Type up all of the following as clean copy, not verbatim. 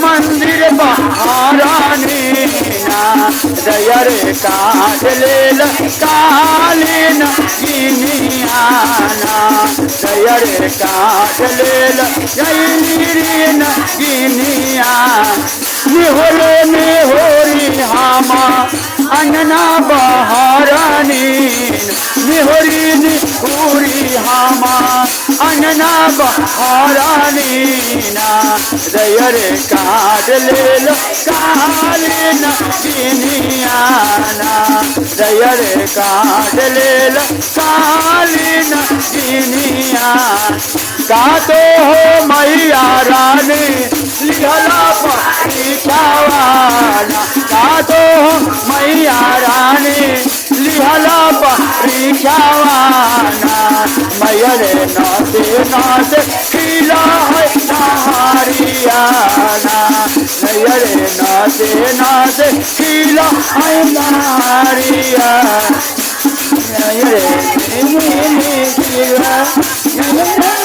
मंदिर बहारानी ना दयर काट लेल कालीन गिनियाना दयर काट लेल जैनीन गिनिया निहोरे निहोरी हामा अंगना बहारानी निहोरी निहोरी हामा अंगना बहारानी ना दयर काट लेल कालीन गिनियाना दयर काट लेल कालीन गिनिया का तो हो मैया रानी लिहला परीक्षावाना का तो हो मैया रानी लिहला परीक्षावाना मैयरे नाचे नाचे खिला है नारियाना मैयरे नाचे नाचे खिला है नारिया मैयरे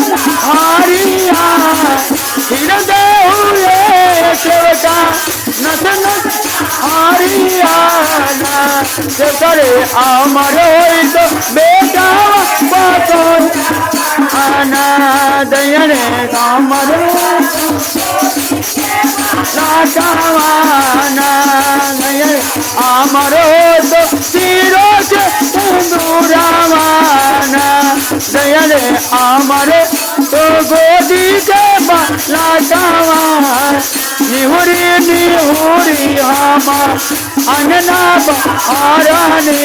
हारिया हृदय हुए सेवका नस नस हारियाना से करे अमर होई तो बेटा बातों आना दयने अमर लाटावाना दयने अमर हो तो तीरों से दूरावाना दयने अमर तो गोदी के लाटावान निहुरी निहुरी हामा अंगना बहारानी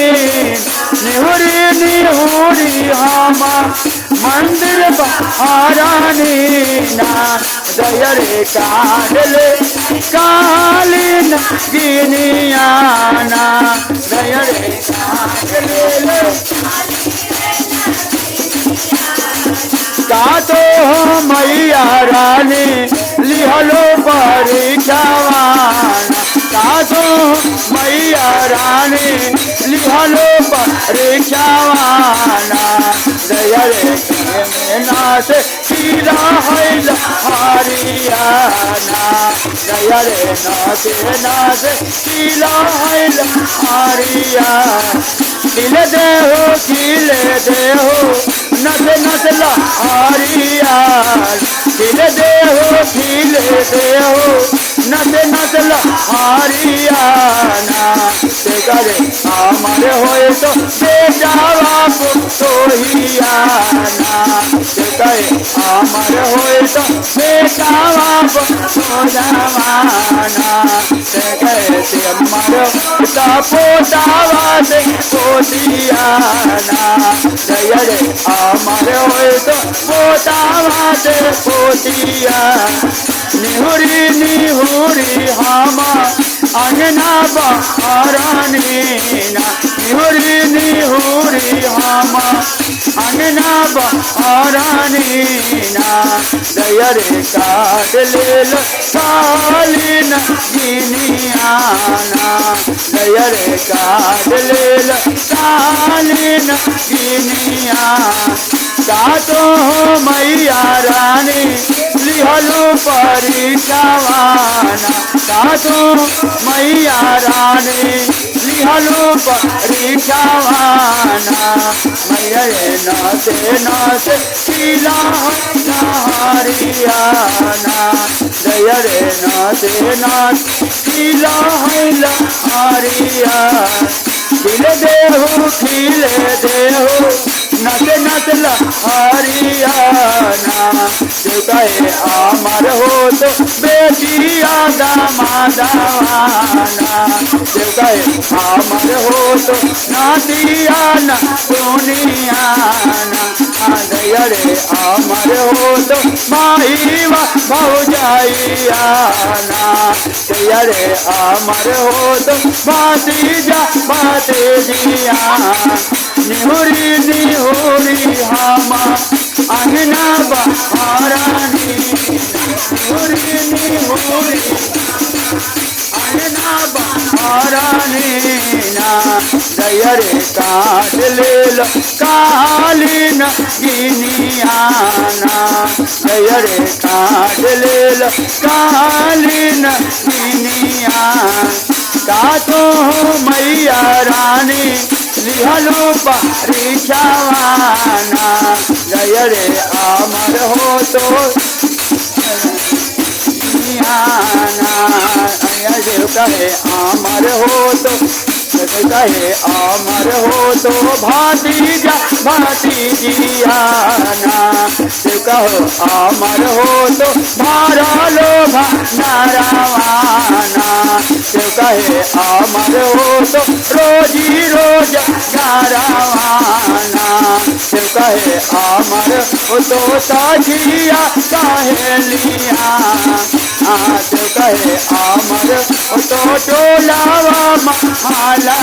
निहुरी निहुरी हामा मंदिर बहारानी ना दयर काट ले कालीन गिनियाना दयर काट ले का तो हो मैया रानी लिहलो परीक्षावाना का तो मैया रानी लिहलो परीक्षावाना दयर के नाथ सीधा है हारियाना दयर नाथ नाथ सीधा है हारिया खिले दे हो नस नस लहारिया खिले दे हो नस नस लहारियाना से करे हमारे होए तो बेजावा सोहियाना से करे हमारे होए तो बेजावा सोजावाना से करे से हमारे पोतावा से पोतियाना दयर हमारे होए तो पोतावा से पोतिया निहुरी निहुरी हामा अंगना बहारानी ना निहुरी निहुरी हामा अंगना बहारानी ना दयर काट लेल कालीन गिनियाना दयर काट लेल कालीन गिनिया का तो हो मैया रानी लिहलो परीक्षावाना का तो मैया रानी लिहलो परीक्षावाना मैयरे नाचे नाचे खिला हारियाना दयरे नाचे नाचे खिला हारिया खिले दे हो नच नच लहारियाना से कहे अमर हो तो बेटिया दामादावाना से कहे अमर हो तो नातिया न सोनियाना दयरे अमर हो तो माहीवा भौजाइयाना दयरे अमर हो तो बातीजा बातेजिया निहुरी निहुरी हामा अंगना बहारानी निहुरी निहुरी अंगना बहारानी ना दयरे काट लेल कालीन गिनियाना दयरे काट लेल कालीन दुनिया का तो मैया रानी लिहलू परीक्षावाना जय रे अमर हो तो देव कहे अमर हो तो कहे अमर हो तो भातीजा भातीजियाना देव कहो अमर हो तो भारा लो नारावाना देव कहे अमर हो तो रोजी रोज नारावाना देव कहे अमर हो तो साझिया सहेलिया देव कहे अमर हो तो टोलावा महालावाना।